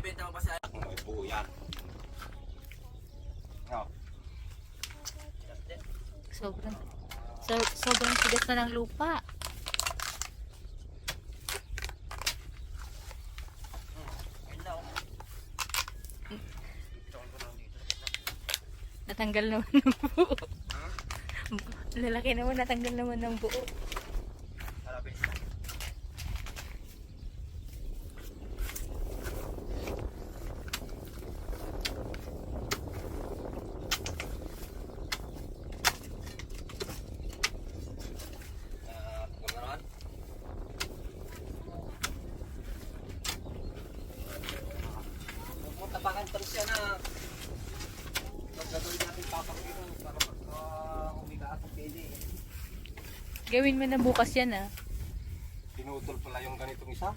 Ibenta mo pa sa May buo yan. No. Sobrang tigas na ng lupa. Natanggal naman ng buo. Lalaki naman, natanggal naman ng buo. Tapakan terus yan na gagawin natin tapak dito para pagka humiga at pwede. Gawin mo na bukas yan ah. Pinutol pala yung ganitong isa.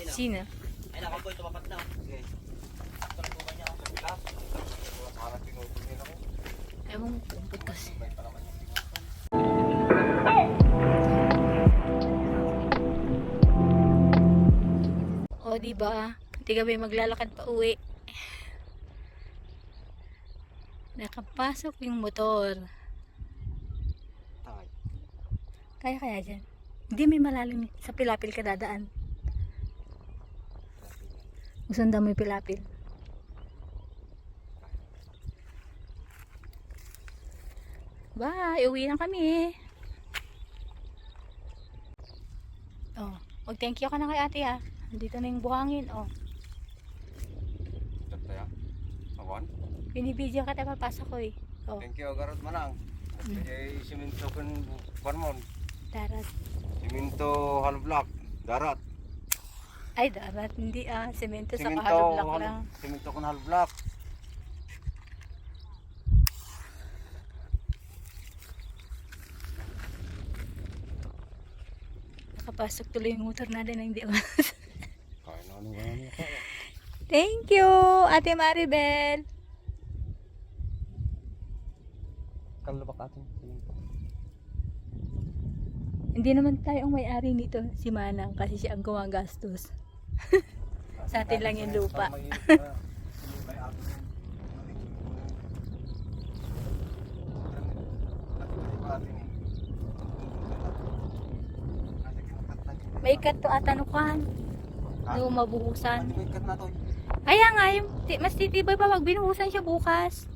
Sino? Ay, nakaboy, tumapat na. Okay. Tumapat po ba niya ako? Bilas. Para pinutol nila ko. Ewan ko, butas. May pa naman yung pinutol. O diba? Hindi kami maglalakad pa uwi. Nakapasok yung motor. Kaya dyan. Hindi may malalim. Sa pilapil ka dadaan. Usanda mo yung pilapil. Bye! Uwi na kami. Oh, mag-thank you ka na kay ate ha. Dito na yung buhangin. Oh. Kaya, awan. Binibidyo ka tayo papasok ko eh. Oh, Thank you, Garot Manang. Eh, siminto kan mon. darat. Siminto hollow block. Darat. Ay, darat. Hindi ah. Semento sa Siminto hollow block lang. Siminto kan hollow block. Nakapasok tuloy yung motor natin na hindi ako. Kaya na ano ganyan ako. Thank you, Ate Maribel. Kalabak atin siminto. Hindi naman tayo ang may-ari nito, si Manang, kasi siya ang gumagastos. Sa atin lang yung lupa. May cut to atanukan. No, mabuhusan. Kaya nga, yung, mas titibay pa pag binuhusan siya bukas.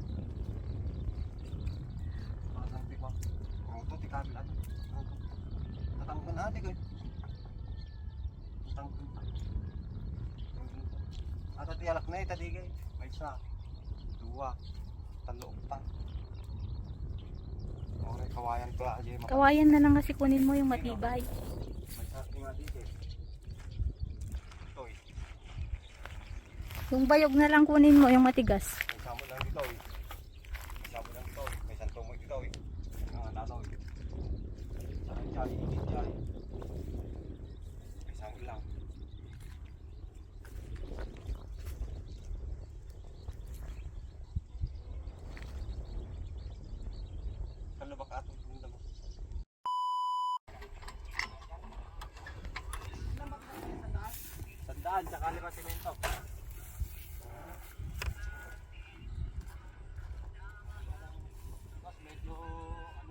At tialak na itadigay. May isa, dua, talo pa. Okay, kawayan pa aja. Kawayan na lang kasi kunin mo yung matibay. May isa nga dito. Toy. Yung bayog na lang kunin mo yung matigas. May samo lang dito. May samo lang dito. May santo mo dito. Nanaw. Jai, jai. May sango lang. Kalabak atong tunda mo. Sandaan, tsaka lima semento.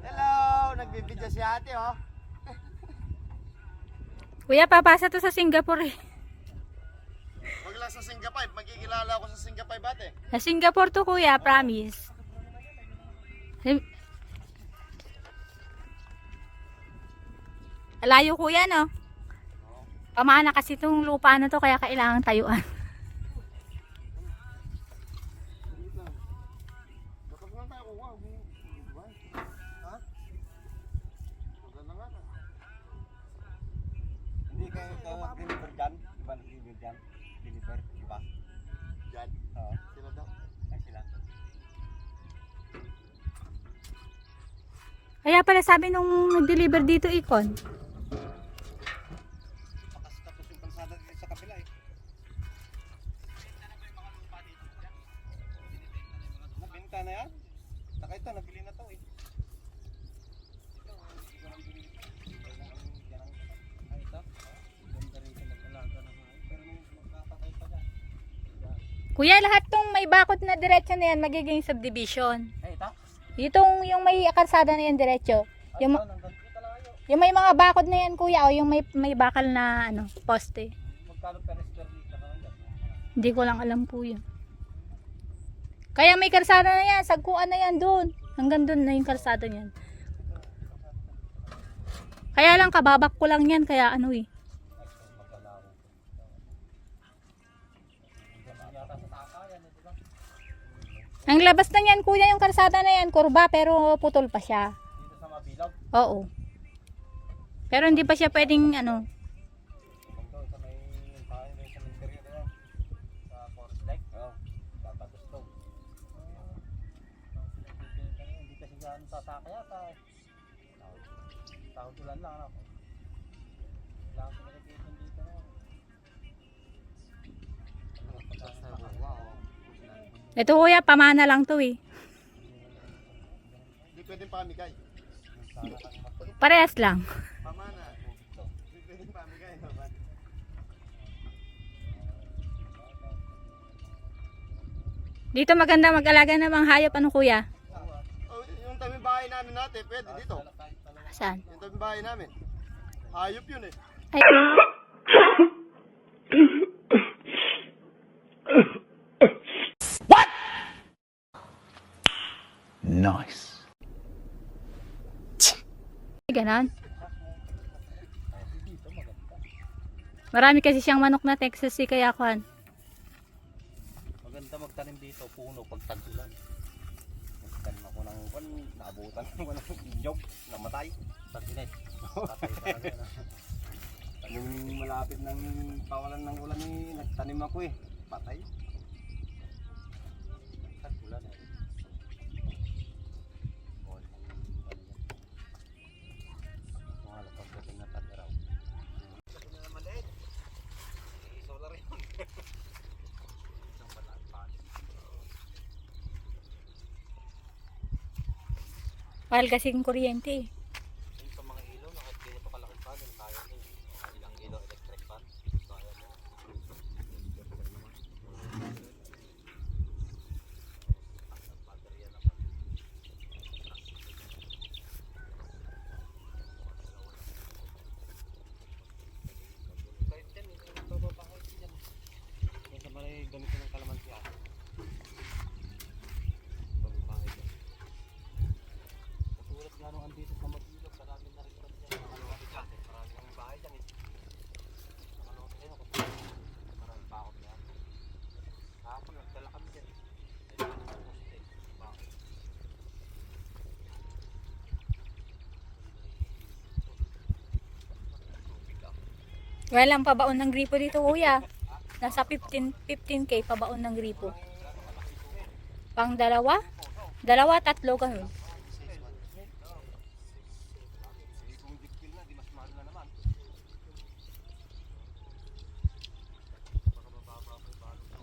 Hello! Nagbibidyo si ate, oh. Kuya, papasa to sa Singapore eh. Wag lang sa Singapore. Magkikilala ako sa Singapore, bate. Sa Singapore to kuya, promise. Layo kuya no? Pamana kasi itong lupa na to kaya kailangan tayuan. Bakit nga tayo kuha? Ha? Maganda nga na. Hindi kayo deliver dyan? Diba nag-deliver dyan? Deliver, diba? Yan. Oo. Sila daw. Ay sila. Kaya pala sabi nung nag-deliver dito ikon. Tapos yung kalsada dito sa kabila eh. Nabenta na yan? Saka ito, nabili na to eh. Ito, hindi ko nang binili. Ay ito? Ganda rin ito mag-alaga ng hayop. Pero may magkakatay pa dyan. Kuya, lahat tong may bakod na diretso na yan, magiging subdivision. Eh, ito? Yung may kalsada na yan diretso. Yung, Hanggang dito lang ayo. yung may mga bakod na yan, kuya, o yung may bakal na ano, poste. Magkano per square meter naman dyan? Hindi ko lang alam po yun. Kaya may kalsada na yan, sagkuan na yan doon. Hanggang doon na yung kalsada niyan. Kaya lang kababak ko lang yan, kaya ano eh. Ang labas na yan, kuya, yung kalsada na yan, kurba, pero putol pa siya. Dito sa Mabilog. Oo. Pero hindi pa siya pwedeng ano. Ito, sa may tayo may cemetery na yan. Sa Forest Lake. Oo. Tatapos to. Hindi kasi gano'n sasaka yata eh. Tahod ulan lang ano. Kailangan ko nilagation dito na. Ito kuya, pamana lang to eh. Hindi pwedeng pamigay. Parehas lang. Pamana. Hindi pwedeng pamigay. Pamana. Dito maganda mag-alaga ng mga hayop, ano kuya? Oh, yung tabi bahay namin natin, pwede dito. Saan? Yung tabi bahay namin. Hayop yun eh. Ay, Nice. ganon. Marami kasi siyang manok na Texas si kaya kuhan. Maganda magtanim dito, puno pag tag-ulan. Magtanim ako ng naabutan ko ng inyog, namatay. Tag-init. Patay talaga na. Nung malapit ng pawalan ng ulan nagtanim ako eh. Patay. Tag-ulan eh. Mahal kasing kuryente eh. Yung sa mga ilaw, nakit ganito kalaking pan, yung kaya mo, mga ilang ilaw electric pan, kaya mo. Baterya naman. Kahit yan, hindi naman bababahay dyan. Kung sa mga ganito ng kalamansiya. Bababahay dyan. Katulad nga nung andito sa Mabilog, marami na rin kami dyan. Ano dyan, marami kami bahay dyan eh. Ano kasi marami pa ako dyan. Kahapon, nagdala kami dyan. Dala kami ng poste. Bakit? Walang pabaon ng gripo dito kuya. Nasa 15k pabaon ng gripo. Pang dalawa? Dalawa, tatlo ganun. Kung dikpil na, di mas mahal na naman. Baka mababa pa yung balot mo.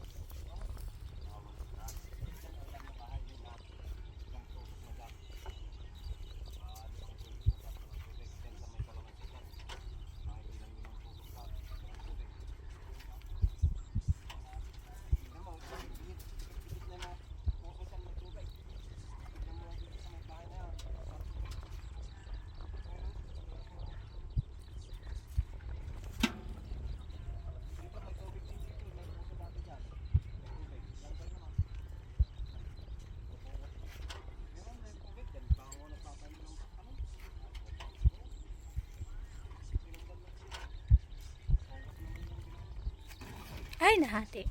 Ay, nahati.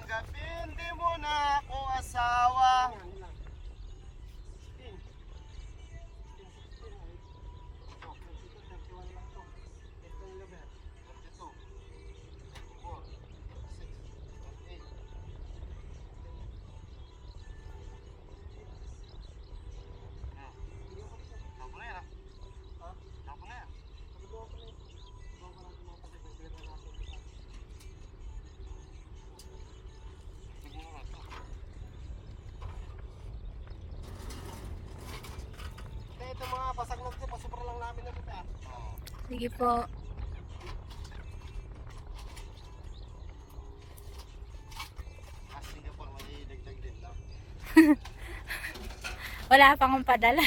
gabi hindi mo na ako asawa. Ito mga basag na ito, pasupra lang namin na ito. Sige po. Singapore, may dagdag din lang. Wala pa akong padala.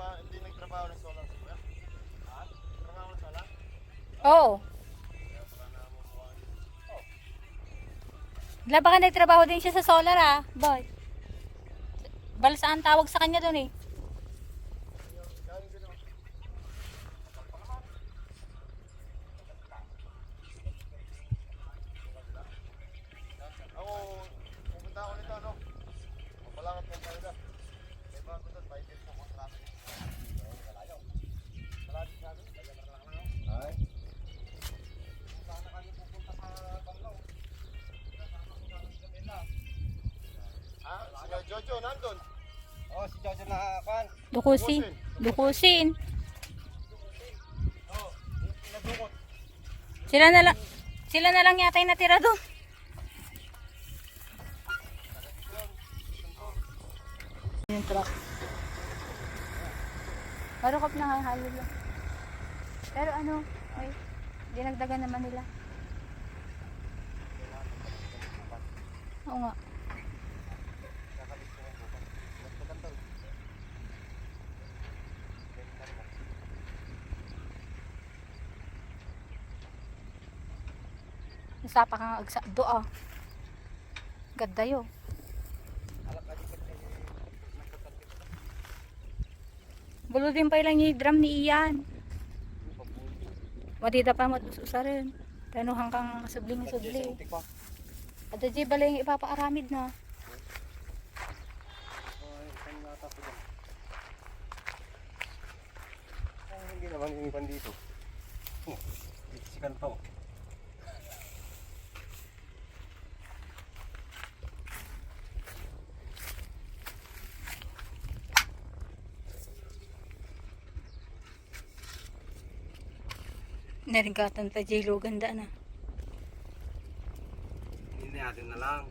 Hindi nagtrabaho ng solar sa kuya? Ha? Trabaho ng solar? Oo. Wala baka nagtrabaho din siya sa solar ah, boy. Balsa ang tawag sa kanya doon eh. Ako, pupunta ako nito, ano? Mapalangat ng tayo na. May bago doon, 5 years na kontrata. Malayo. Malapit sa amin, kaya lang ako. Ay. Sana kami pupunta sa Pangaw. Kasama ko sa Isabela. Ah, sila Jojo, nandun. Oh, si Jojo na kan. Dukusin. Dukusin. Oo, pinadukot. Sila na lang yata yung natira doon. Yung truck. Marukop na nga halo lang. Pero ano, ay, dinagdagan naman nila. Oo nga. Nasapa ka nga agsa doa. Ganda yun. Bulo din pa ilang yung drum ni Ian. Matita pa matususa rin. Pero hanggang subling-subling. Ada di bala yung ipapaaramid na. Hindi naman yung ipan dito. Si Kanto. Narigatan pa J-Lo, ganda na. Hindi natin na lang.